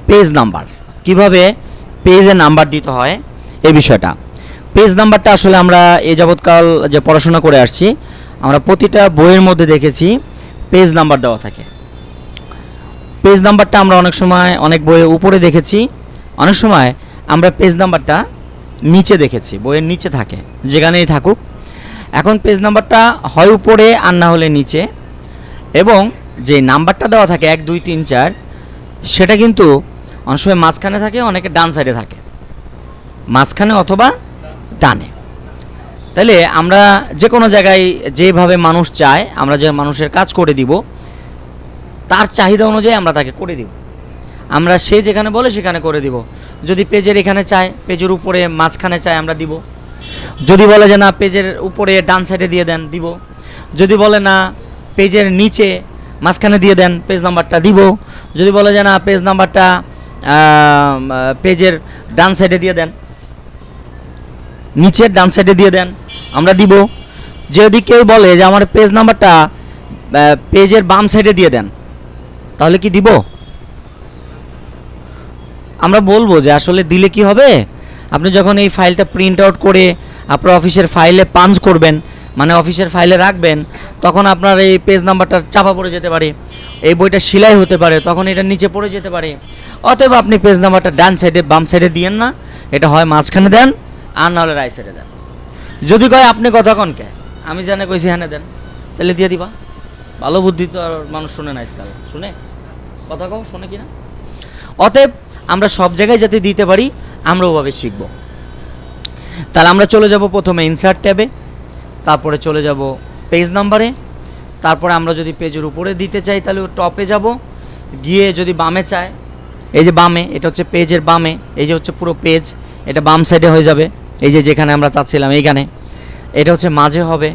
Page number, কিভাবে পেজে number দিতে হয় এই বিষয়টা। পেজ নাম্বারটা আসলে আমরা এই যাবৎকাল যে পড়াশোনা করে আসছি, আমরা প্রতিটা বইয়ের মধ্যে দেখেছি পেজ নাম্বার দেওয়া থাকে। পেজ নাম্বারটা আমরা অনেক সময় অনেক বইয়ের উপরে দেখেছি, অনেক সময় আমরা পেজ নাম্বারটা নিচে দেখেছি, বইয়ের নিচে থাকে, যেখানেই থাকুক। এখন পেজ নাম্বারটা হয় উপরে আর না হলে নিচে, এবং যে নাম্বারটা দেওয়া থাকে 1 2 3 4, সেটা কিন্তু অনেক সময় মাঝখানে থাকে, অনেকে ডান সাইডে থাকে, মাঝখানে অথবা ডানে। তাহলে আমরা যে কোনো জায়গায় যেভাবে মানুষ চায়, আমরা যে মানুষের কাজ করে দিব, তার চাহিদা অনুযায়ী আমরা তাকে করে দিব। আমরা সে যেখানে বলে সেখানে করে দিব। যদি পেজের এখানে চায়, পেজের উপরে মাঝখানে চায়, আমরা দিব। যদি বলে যে না পেজের উপরে ডান সাইডে দিয়ে দেন, দিব। যদি বলে না পেজের নিচে মাঝখানে দিয়ে দেন, পেজ নাম্বারটা দিব। যদি বলে যে না পেজ নাম্বারটা পেজের ডান সাইডে দিয়ে দেন, নিচের ডান সাইডে দিয়ে দেন, আমরা দিব। যদি কেউ বলে যে আমার পেজ নাম্বারটা পেজের বাম সাইডে দিয়ে দেন, তাহলে কি দিব? আমরা বলবো যে আসলে দিলে কি হবে, আপনি যখন এই ফাইলটা প্রিন্ট আউট করে আপনার অফিসের ফাইলে পাঞ্চ করবেন, মানে অফিসের ফাইলে রাখবেন, তখন আপনার এই পেজ নাম্বারটা চাপা পড়ে যেতে পারে, এই বইটা সেলাই হতে পারে, তখন এটা নিচে পড়ে যেতে পারে। অতএব আপনি পেজ নাম্বারটা ডান সাইডে বাম সাইডে দিয়েন না, এটা হয় মাঝখানে দেন আর না হলে রাইট সাইডে দেন। যদি কয় আপনি কথা কনকে, আমি জানে কইছি হ্যাঁ দেন, তাহলে দিয়ে দিবা। ভালো বুদ্ধি তো আর মানুষ শুনে না, ইসলাম শুনে, কথা কও শোনে কিনা। অতএব আমরা সব জায়গায় যাতে দিতে পারি, আমরা ওভাবে শিখব। তাহলে আমরা চলে যাব প্রথমে ইনসার্ট ট্যাবে, তারপরে চলে যাব পেজ নাম্বারে, তারপরে আমরা যদি পেজের উপরে দিতে চাই তাহলে টপে যাব, গিয়ে যদি বামে চায়, এই যে বামে, এটা হচ্ছে পেজের বামে, এই যে হচ্ছে পুরো পেজ, এটা বাম সাইডে হয়ে যাবে, এই যে যেখানে আমরা চাচ্ছিলাম এইখানে। এটা হচ্ছে মাঝে হবে,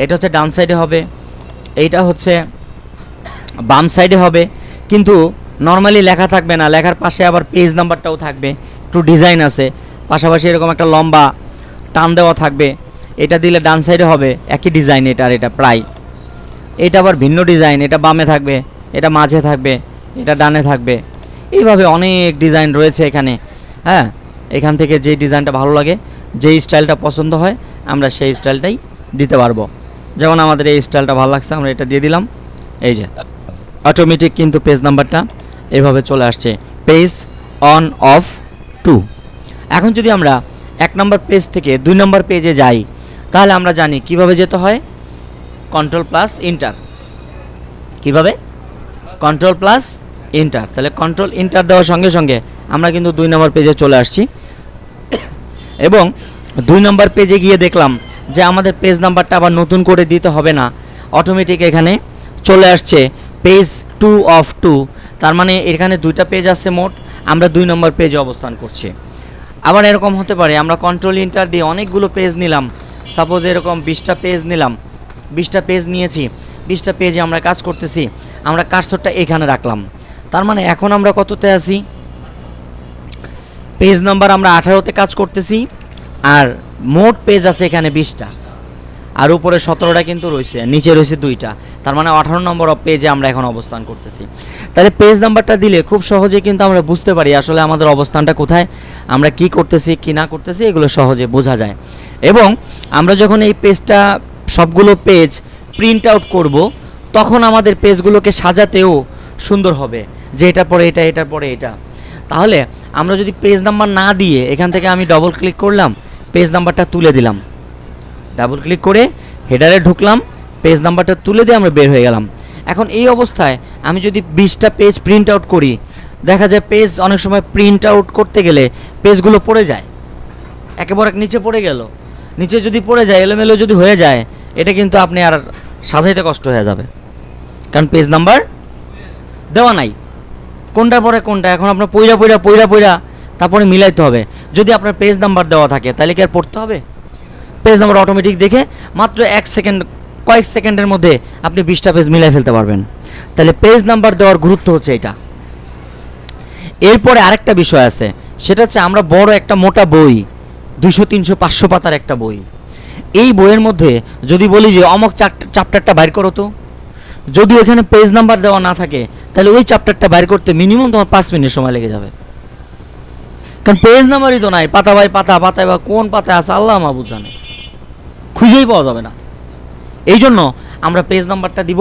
এটা হচ্ছে ডান সাইডে হবে, এইটা হচ্ছে বাম সাইডে হবে। কিন্তু নর্মালি লেখা থাকবে না, লেখার পাশে আবার পেজ নাম্বারটাও থাকবে, একটু ডিজাইন আছে, পাশাপাশি এরকম একটা লম্বা টান দেওয়া থাকবে। এটা দিলে ডান সাইডে হবে, একই ডিজাইন এটা আর এটা প্রায়। এটা আবার ভিন্ন ডিজাইন, এটা বামে থাকবে, এটা মাঝে থাকবে, এটা ডানে থাকবে। এইভাবে অনেক ডিজাইন রয়েছে এখানে। হ্যাঁ, এখান থেকে যে ডিজাইনটা ভালো লাগে, যেই স্টাইলটা পছন্দ হয়, আমরা সেই স্টাইলটাই দিতে পারবো। যেমন আমাদের এই স্টাইলটা ভালো লাগছে, আমরা এটা দিয়ে দিলাম। এই যে অটোমেটিক কিন্তু পেজ নাম্বারটা এভাবে চলে আসছে, পেজ অন অফ 2। এখন যদি আমরা 1 নম্বর পেজ থেকে 2 নম্বর পেজে যাই, তাহলে আমরা জানি কিভাবে যেতে হয়, কন্ট্রোল প্লাস ইন্টার। কিভাবে? Control plus inter. তাহলে কন্ট্রোল ইন্টার দেওয়ার সঙ্গে সঙ্গে আমরা কিন্তু 2 নম্বর পেজে চলে আসছি, এবং 2 নম্বর পেজে গিয়ে দেখলাম যে আমাদের পেজ নাম্বারটা আবার নতুন করে দিতে হবে না, অটোমেটিক এখানে চলে আসছে পেজ 2 অফ 2। তার মানে এখানে 2টা পেজ আছে মোট, আমরা 2 নম্বর পেজে অবস্থান করছি। আবার এরকম হতে পারে আমরা কন্ট্রোল ইন্টার দিয়ে অনেকগুলো পেজ নিলাম, সাপোজ এরকম 20টা পেজ নিলাম, 20টা পেজ নিয়েছি, 20টা পেজে আমরা কাজ করতেছি, আমরা কার্সরটা এখানে রাখলাম। তার মানে এখন আমরা কততে আছি, পেজ নাম্বার আমরা 18তে কাজ করতেছি, আর মোট পেজ আছে এখানে 20টা, আর উপরে 17টা কিন্তু রয়েছে, নিচে রয়েছে 2টা। তার মানে 18 নম্বর পেজে আমরা এখন অবস্থান করতেছি। তাহলে পেজ নাম্বারটা দিলে খুব সহজে কিন্তু আমরা বুঝতে পারি আসলে আমাদের অবস্থানটা কোথায়, আমরা কি করতেছি কি না করতেছি, এগুলো সহজে বোঝা যায়। এবং আমরা যখন এই পেজটা সবগুলো পেজ প্রিন্ট আউট করব, তখন আমাদের পেজগুলোকে সাজাতেও সুন্দর হবে, যে এটার পরে এটা, এটার পরে এটা। তাহলে আমরা যদি পেজ নাম্বার না দিয়ে এখান থেকে আমি ডবল ক্লিক করলাম, পেজ নাম্বারটা তুলে দিলাম, ডাবল ক্লিক করে হেডারে ঢুকলাম, পেজ নাম্বারটা তুলে দিয়ে আমরা বের হয়ে গেলাম। এখন এই অবস্থায় আমি যদি 20টা পেজ প্রিন্ট আউট করি, দেখা যায় পেজ অনেক সময় প্রিন্ট আউট করতে গেলে পেজগুলো পড়ে যায়, একেবারে নিচে পড়ে গেল। নিচে যদি পড়ে যায়, এলোমেলো যদি হয়ে যায়, এটা কিন্তু আপনি আর সাজাইতে কষ্ট হয়ে যাবে, কারণ পেজ নাম্বার দেওয়া নাই। কোনটার পরে কোনটা এখন আপনার পইরা তারপরে মিলাইতে হবে। যদি আপনার পেজ নাম্বার দেওয়া থাকে তাহলে কি আর পড়তে হবে? পেজ নাম্বার অটোমেটিক দেখে মাত্র 1 সেকেন্ড, কয়েক সেকেন্ডের মধ্যে আপনি 20টা পেজ মিলাই ফেলতে পারবেন। তাহলে পেজ নাম্বার দেওয়ার গুরুত্ব হচ্ছে এটা। এরপরে আরেকটা বিষয় আছে, সেটা হচ্ছে আমরা বড় একটা মোটা বই, 200, 300, 500 পাতার একটা বই, এই বইয়ের মধ্যে যদি বলি যে অমক চ্যাপ্টারটা বাইর করো তো, যদি এখানে পেজ নাম্বার দেওয়া না থাকে তাহলে ওই চ্যাপ্টারটা বাইর করতে মিনিমাম তোমার 5 মিনিট সময় লেগে যাবে, কারণ পেজ নাম্বারই তো নাই। পাতা বাই পাতা, পাতায় বা কোন পাতায় আছে আল্লাহ মাহবুব জানে, খুঁজেই পাওয়া যাবে না। এই জন্য আমরা পেজ নাম্বারটা দিব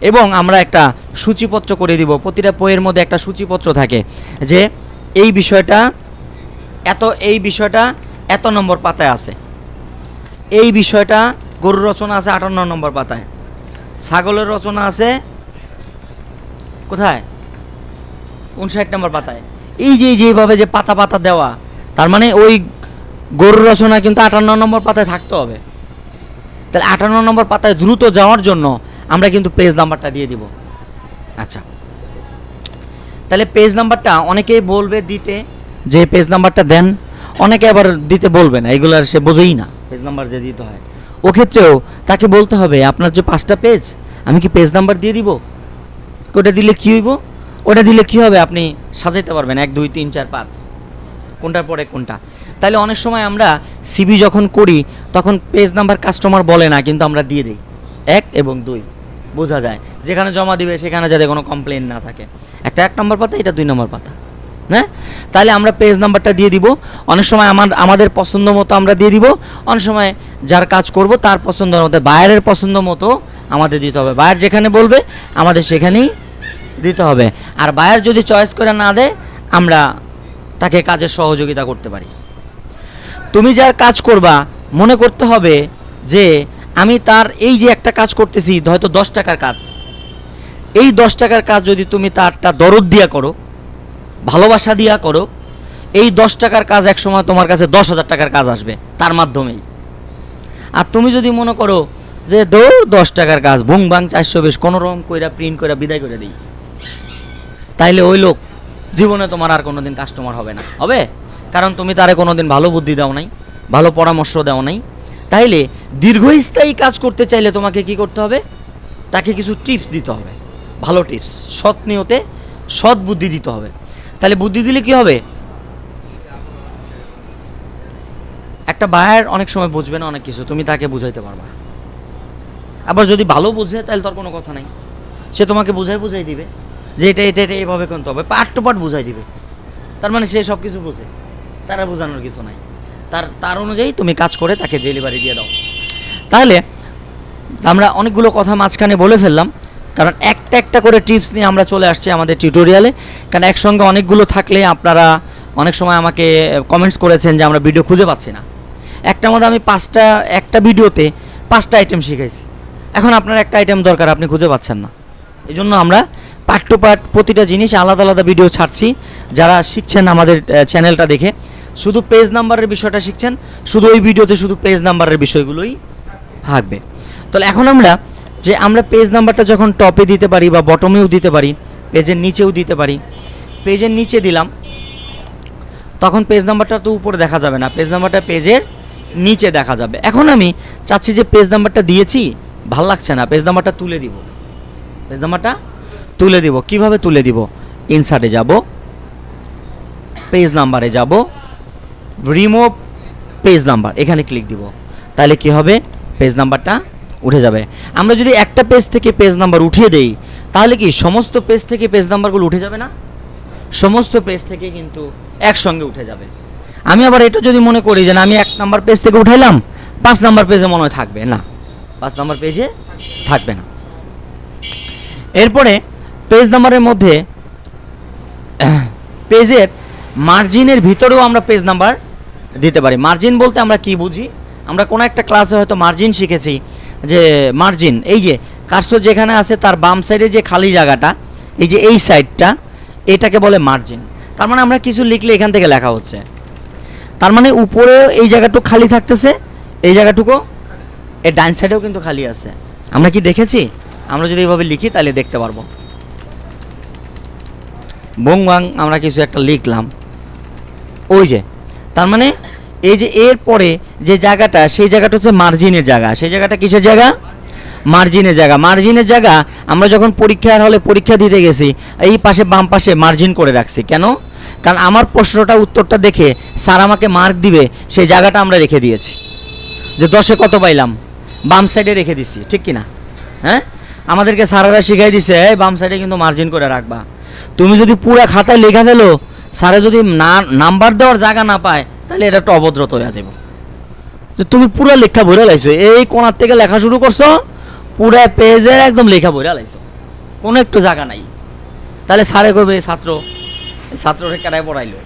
এবং আমরা একটা সূচিপত্র করে দিব। প্রতিটা বইয়ের মধ্যে একটা সূচিপত্র থাকে যে এই বিষয়টা এত নম্বর পাতায় আছে, এই বিষয়টা গরুর রচনা আছে 58 নম্বর পাতায়, ছাগলের রচনা আছে কোথায় 59 নম্বর পাতায়। এই যেভাবে যে পাতা পাতা দেওয়া, তার মানে ওই গরুর রচনা কিন্তু 58 নম্বর পাতায় থাকতে হবে। তাহলে 58 নম্বর পাতায় দ্রুত যাওয়ার জন্য আমরা কিন্তু পেজ নাম্বারটা দিয়ে দিব। আচ্ছা, তাহলে পেজ নাম্বারটা অনেকেই বলবে দিতে যে পেজ নাম্বারটা দেন, অনেকে আবার দিতে বলবে না, এগুলো সে বোঝেই না পেজ নাম্বার যে দিতে হয়। ও ক্ষেত্রেও তাকে বলতে হবে আপনার যে 5টা পেজ, আমি কি পেজ নাম্বার দিয়ে দিব? ওটা দিলে কি হইব? ওটা দিলে কি হবে, আপনি সাজাইতে পারবেন 1 2 3 4 5 কোনটার পরে কোনটা। তাহলে অনেক সময় আমরা সিভি যখন করি তখন পেজ নাম্বার কাস্টমার বলে না, কিন্তু আমরা দিয়ে দিই 1 এবং 2, বোঝা যায় যেখানে জমা দিবে সেখানে যাতে কোনো কমপ্লেন না থাকে। একটা 1 নম্বর পাতা, এটা 2 নম্বর পাতা, হ্যাঁ। তাহলে আমরা পেজ নাম্বারটা দিয়ে দিব। অনেক সময় আমাদের পছন্দ মতো আমরা দিয়ে দিব, অনেক সময় যার কাজ করব তার পছন্দ মতো, বায়ারের পছন্দ মতো আমাদের দিতে হবে। বায়ার যেখানে বলবে আমাদের সেখানেই দিতে হবে। আর বায়ার যদি চয়েস করে না দেয়, আমরা তাকে কাজের সহযোগিতা করতে পারি। তুমি যার কাজ করবা মনে করতে হবে যে আমি তার এই যে একটা কাজ করতেছি, হয়তো 10 টাকার কাজ, এই 10 টাকার কাজ যদি তুমি তারটা দরদ দিয়া করো, ভালোবাসা দিয়া করো, এই 10 টাকার কাজ একসময় তোমার কাছে 10,000 টাকার কাজ আসবে তার মাধ্যমেই। আর তুমি যদি মনে করো যে 10 টাকার কাজ ভুং ভাং 420 কোনো রকম কইরা প্রিন্ট করে বিদায় করে দিই, তাইলে ওই লোক জীবনে তোমার আর কোনোদিন কাস্টমার হবে না। হবে, কারণ তুমি তারে কোনোদিন ভালো বুদ্ধি দাও নাই, ভালো পরামর্শ দাও নাই। তাইলে দীর্ঘস্থায়ী কাজ করতে চাইলে তোমাকে কি করতে হবে, তাকে কিছু টিপস দিতে হবে, ভালো টিপস, সৎ নিয়তে সৎ বুদ্ধি দিতে হবে। তাহলে বুদ্ধি দিলে কি হবে, একটা বায়ার অনেক সময় বুঝবে না অনেক কিছু, তুমি তাকে বুঝাইতে পারবা। আবার যদি ভালো বুঝে তাহলে তার কোনো কথা নাই, সে তোমাকে বুঝাই দিবে যে এটা এটা এটা এইভাবে করতে হবে, পার্ট টু পার্ট বুঝাই দিবে। তার মানে সে সব কিছু বুঝে, তারা বোঝানোর কিছু নাই, তার অনুযায়ী তুমি কাজ করে তাকে ডেলিভারি দিয়ে দাও। তাহলে আমরা অনেকগুলো কথা মাঝখানে বলে ফেললাম, কারণ একটা একটা করে টিপস নিয়ে আমরা চলে আসছি আমাদের টিউটোরিয়ালে। কারণ একসঙ্গে অনেকগুলো থাকলে আপনারা অনেক সময় আমাকে কমেন্টস করেছেন যে আমরা ভিডিও খুঁজে পাচ্ছি না। একটার মধ্যে আমি একটা ভিডিওতে 5টা আইটেম শিখাইছি, এখন আপনার একটা আইটেম দরকার, আপনি খুঁজে পাচ্ছেন না। এই জন্য আমরা পার্ট টু পার্ট প্রতিটা জিনিস আলাদা আলাদা ভিডিও ছাড়ছি। যারা শিখছেন আমাদের চ্যানেলটা দেখে শুধু পেজ নাম্বারের বিষয়টা শিখছেন, শুধু ওই ভিডিওতে শুধু পেজ নাম্বারের বিষয়গুলোই থাকবে। তাহলে এখন আমরা পেজ নাম্বারটা যখন টপে দিতে পারি বা বটমেও দিতে পারি, পেজের নিচেও দিতে পারি। পেজের নিচে দিলাম তখন পেজ নাম্বারটা তো উপরে দেখা যাবে না, পেজ নাম্বারটা পেজের নিচে দেখা যাবে। এখন আমি চাচ্ছি যে পেজ নাম্বারটা দিয়েছি, ভাল লাগছে না, পেজ নাম্বারটা তুলে দিব। পেজ নাম্বারটা তুলে দিব, কিভাবে তুলে দিব, ইনসার্টে যাব, পেজ নাম্বারে যাব, রিমুভ পেজ নাম্বার, এখানে ক্লিক দিব। তাহলে কি হবে, পেজ নাম্বারটা উঠে যাবে। আমরা যদি একটা পেজ থেকে পেজ নাম্বার উঠিয়ে দেই তাহলে কি সমস্ত পেজ থেকে পেজ নাম্বারগুলো উঠে যাবে না? সমস্ত পেজ থেকে কিন্তু একসঙ্গে উঠে যাবে। আমি আবার এটা যদি মনে করি যে না আমি 1 নাম্বার পেজ থেকে উঠাইলাম, 5 নাম্বার পেজে মনে হয় থাকবে না, 5 নাম্বার পেজে থাকবে না। এরপরে পেজ নাম্বারের মধ্যে পেজের মার্জিনের ভিতরেও আমরা পেজ নাম্বার দিতে পারি। মার্জিন বলতে আমরা কি বুঝি, আমরা কোনো একটা ক্লাসে হয়তো মার্জিন শিখেছি যে মার্জিন এই যে কার্সর যেখানে আছে তার বাম সাইডে যে খালি জায়গাটা, এই যে এই সাইডটা, এটাকে বলে মার্জিন। তার মানে আমরা কিছু লিখলে এখান থেকে লেখা হচ্ছে, তার মানে উপরে এই জায়গাটুকু খালি থাকতেছে, এই জায়গাটুকু এর ডান সাইডেও কিন্তু খালি আছে। আমরা কি দেখেছি? আমরা যদি এইভাবে লিখি তাহলে দেখতে পারবো। বংবাং আমরা কিছু একটা লিখলাম, ওই যে তার মানে এই যে এর পরে যে জায়গাটা, সেই জায়গাটা হচ্ছে মার্জিনের জায়গা। সেই জায়গাটা কিসের জায়গা? মার্জিনের জায়গা। মার্জিনের জায়গা আমরা যখন পরীক্ষার হলে পরীক্ষা দিতে গেছি, এই পাশে বাম পাশে মার্জিন করে রাখছি। কেন? কারণ আমার প্রশ্নটা উত্তরটা দেখে স্যার আমাকে মার্ক দিবে, সেই জায়গাটা আমরা রেখে দিয়েছি যে 10-এ কত পাইলাম, বাম সাইডে রেখে দিছি, ঠিক কিনা? হ্যাঁ, আমাদেরকে স্যারেরা শিখাই দিছে এই বাম সাইডে কিন্তু মার্জিন করে রাখবা। তুমি যদি পুরো খাতায় লেখা ফেলো, স্যারে যদি নাম্বার দেওয়ার জায়গা না পায়, তাহলে এটা একটা অভদ্রতা হয়ে যাবে। যে তুমি পুরো লেখা ভরে লাইছো, এই কোণার থেকে লেখা শুরু করছো, পুরো পেজের একদম লেখা ভরে লাইছো, কোনো একটু জায়গা নাই। তাহলে স্যারে করবে ছাত্ররে কেটায় পড়াইলো,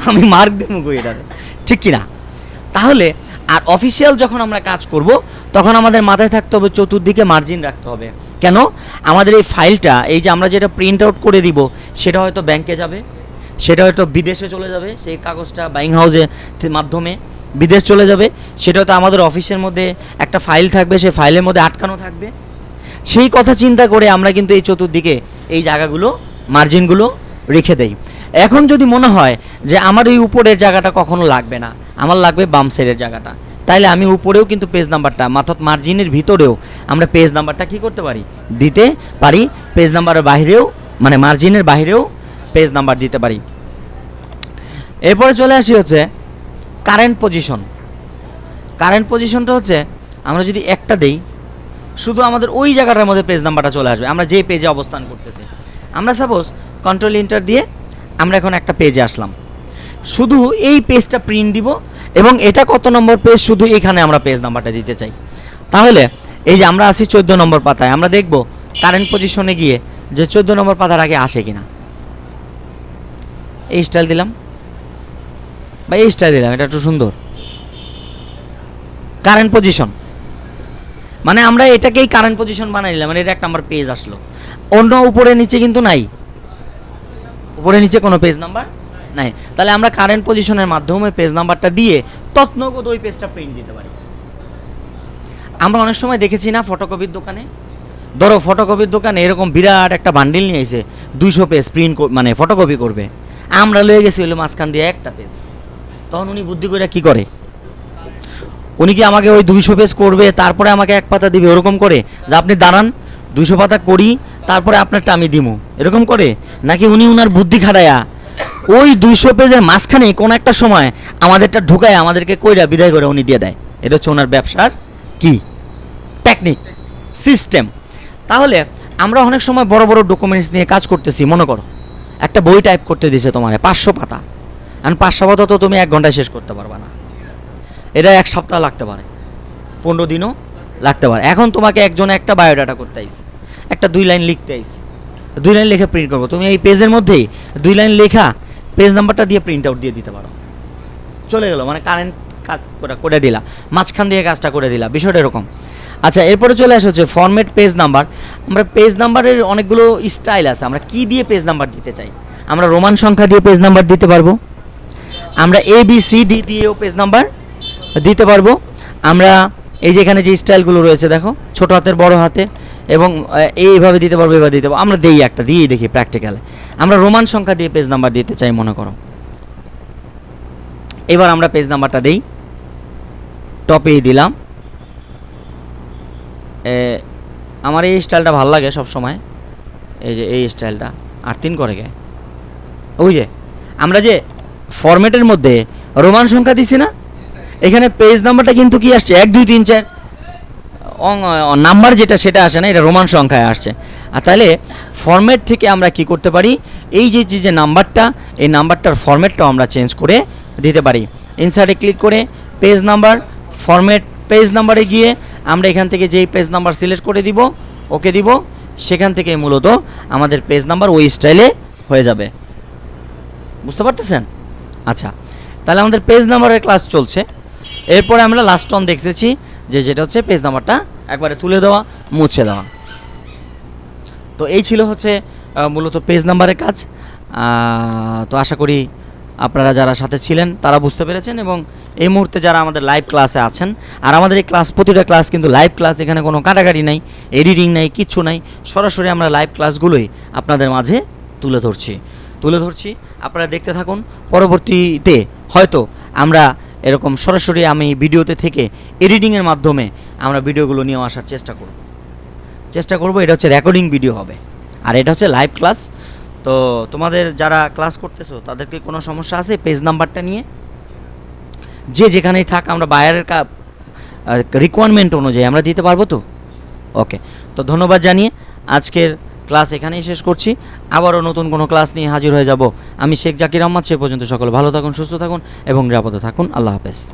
আমি মার্ক দেবো কই এটা, ঠিক কিনা? তাহলে আর অফিসিয়াল যখন আমরা কাজ করব, তখন আমাদের মাথায় থাকতে হবে চতুর্দিকে মার্জিন রাখতে হবে। কেন? আমাদের এই ফাইলটা, এই যে আমরা যেটা প্রিন্ট আউট করে দিব, সেটা হয়তো ব্যাংকে যাবে, সেটা হয়তো বিদেশে চলে যাবে, সেই কাগজটা বাইং হাউসের মাধ্যমে বিদেশ চলে যাবে, সেটা হয়তো আমাদের অফিসের মধ্যে একটা ফাইল থাকবে, সেই ফাইলের মধ্যে আটকানো থাকবে। সেই কথা চিন্তা করে আমরা কিন্তু এই চতুর্দিকে এই জায়গাগুলো মার্জিনগুলো রেখে দেই। এখন যদি মনে হয় যে আমার এই উপরের জায়গাটা কখনো লাগবে না, আমার লাগবে বাম সাইডের জায়গাটা, তাইলে আমি উপরেও কিন্তু পেজ নাম্বারটা, অর্থাৎ মার্জিনের ভিতরেও আমরা পেজ নাম্বারটা কি করতে পারি, দিতে পারি। পেজ নাম্বারের বাইরেও, মানে মার্জিনের বাইরেও পেজ নাম্বার দিতে পারি। এরপরে চলে আসি হচ্ছে কারেন্ট পজিশন। কারেন্ট পজিশনটা হচ্ছে আমরা যদি একটা দেই, শুধু আমাদের ওই জায়গাটার মধ্যে পেজ নাম্বারটা চলে আসবে, আমরা যে পেজে অবস্থান করতেছি। আমরা সাপোজ কন্ট্রোল এন্টার দিয়ে আমরা এখন একটা পেজে আসলাম, শুধু এই পেজটা প্রিন্ট দিব এবং এটা কত নম্বর পেজ, শুধু এখানে আমরা পেজ নাম্বারটা দিতে চাই। তাহলে এই যে আমরা আছি 14 নম্বর পাতায়, আমরা দেখব কারেন্ট পজিশনে গিয়ে যে 14 নম্বর পাতার আগে আসে কিনা। এই স্টাইল দিলাম বা এই স্টাইল দিলাম, এটা একটু সুন্দর। কারেন্ট পজিশন মানে আমরা এটাকেই কারেন্ট পজিশন বানাই দিলাম, মানে এটা একটা আমার পেজ আসলো। অন্য উপরে নিচে কিন্তু নাই, উপরে নিচে কোনো পেজ নাম্বার নাই। তাহলে আমরা কারেন্ট পজিশনের মাধ্যমে পেজ নাম্বারটা দিয়ে তৎনগত ওই পেজটা প্রিন্ট দিতে পারি। আমরা অনেক সময় দেখেছি না, ফটোকপির দোকানে, ধরো ফটোকপির দোকানে এরকম বিরাট একটা বান্ডিল নিয়ে এসে 200 পেজ প্রিন্ট মানে ফটোকপি করবে, আমরা লয়ে গেছি হলো মাঝখান দিয়ে একটা পেজ। তখন উনি বুদ্ধি করে কি করে, উনি কি আমাকে ওই 200 পেজ করবে, তারপরে আমাকে এক পাতা দিবে ওরকম করে, যে আপনি দাঁড়ান 200 পাতা করি তারপরে আপনারটা আমি দিমু, এরকম করে? নাকি উনি উনার বুদ্ধি খাটায়া ওই 200 পেজের মাঝখানে কোন একটা সময় আমাদেরটা ঢুকায় আমাদেরকে কইরা বিদায় করে উনি দিয়ে দেয়? এটা হচ্ছে ওনার ব্যবসার কি টেকনিক, সিস্টেম। তাহলে আমরা অনেক সময় বড় বড় ডকুমেন্টস নিয়ে কাজ করতেছি, মনে করো একটা বই টাইপ করতে দিছে তোমার 500 পাতা, কারণ 500 পাতা তো তুমি 1 ঘন্টায় শেষ করতে পারবা না, এটা 1 সপ্তাহ লাগতে পারে, 15 দিনও লাগতে পারে। এখন তোমাকে একজন একটা বায়োডাটা করতে আইছে, একটা 2 লাইন লিখতে আইছে, 2 লাইন লিখে প্রিন্ট করবো, তুমি এই পেজের মধ্যেই 2 লাইন লেখা পেজ নাম্বারটা দিয়ে প্রিন্ট আউট দিয়ে দিতে পারো, চলে গেল, মানে কারেন্ট কাজ করে দিলা, মাঝখান দিয়ে কাজটা করে দিলা, বিষয়টা এরকম। আচ্ছা, এরপরে চলে আসে হচ্ছে ফরম্যাট পেজ নাম্বার। আমরা পেজ নাম্বারের অনেকগুলো স্টাইল আছে, আমরা কি দিয়ে পেজ নাম্বার দিতে চাই। আমরা রোমান সংখ্যা দিয়ে পেজ নাম্বার দিতে পারবো, আমরা ABCD দিয়েও পেজ নাম্বার দিতে পারবো। আমরা এই যে এখানে যে স্টাইলগুলো রয়েছে দেখো, ছোট হাতের বড় হাতে, এবং এইভাবে দিতে পারবো, এভাবে দিতে পারবো। আমরা দেই একটা দিয়েই দেখি প্র্যাকটিক্যালে। আমরা রোমান সংখ্যা দিয়ে পেজ নাম্বার দিতে চাই মনে করো, এবার আমরা পেজ নাম্বারটা দেই, টপেই দিলাম। আমার এই স্টাইলটা ভালো লাগে সব সময়, এই যে এই স্টাইলটা। আর 3 করে গে, ওই যে আমরা যে ফরম্যাটের মধ্যে রোমান সংখ্যা দিছি না, এখানে পেজ নাম্বারটা কিন্তু কি আসছে 1 2 3 4 নাম্বার যেটা সেটা আসে না, এটা রোমান সংখ্যায় আসছে। আর তাহলে ফরম্যাট থেকে আমরা কি করতে পারি, এই যে নাম্বারটা, এই নাম্বারটার ফরম্যাটটাও আমরা চেঞ্জ করে দিতে পারি। ইনসার্টে ক্লিক করে পেজ নাম্বার, ফরম্যাট পেজ নাম্বারে গিয়ে আমরা এখান থেকে যেই পেজ নাম্বার সিলেক্ট করে দিব, ওকে দিব, সেখান থেকে মূলত আমাদের পেজ নাম্বার ওই স্টাইলে হয়ে যাবে। বুঝতে পারতেছেন? আচ্ছা, তাহলে আমাদের পেজ নাম্বারের ক্লাস চলছে। এরপরে আমরা লাস্ট অন দেখতেছি যেটা হচ্ছে পেজ নাম্বারটা একবারে তুলে দেওয়া, মুছে দেওয়া। তো এই ছিল হচ্ছে মূলত পেজ নাম্বারের কাজ। তো আশা করি আপনারা যারা সাথে ছিলেন তারা বুঝতে পেরেছেন, এবং এই মুহূর্তে যারা আমাদের লাইভ ক্লাসে আছেন, আর আমাদের এই ক্লাস প্রতিটা ক্লাস কিন্তু লাইভ ক্লাস, এখানে কোনো কাটাকাটি নাই, এডিটিং নাই, কিচ্ছু নাই, সরাসরি আমরা লাইভ ক্লাসগুলোই আপনাদের মাঝে তুলে ধরছি। আপনারা দেখতে থাকুন। পরবর্তীতে হয়তো আমরা এরকম সরাসরি আমি ভিডিওতে থেকে এডিটিংয়ের মাধ্যমে আমরা ভিডিওগুলো নিয়ে আসার চেষ্টা করব। এটা হচ্ছে রেকর্ডিং ভিডিও হবে, আর এটা হচ্ছে লাইভ ক্লাস। তো তোমাদের যারা ক্লাস করতেছো তাদেরকে কোনো সমস্যা আছে পেজ নাম্বারটা নিয়ে? যে যেখানেই থাক, আমরা বায়ারের রিকোয়ারমেন্ট অনুযায়ী আমরা দিতে পারবো তো? ওকে, তো ধন্যবাদ জানিয়ে আজকের ক্লাস এখানেই শেষ করছি। আবারও নতুন কোনো ক্লাস নিয়ে হাজির হয়ে যাব। আমি শেখ জাকির আহমদ। সে পর্যন্ত সকলে ভালো থাকুন, সুস্থ থাকুন এবং নিরাপদে থাকুন। আল্লাহ হাফেজ।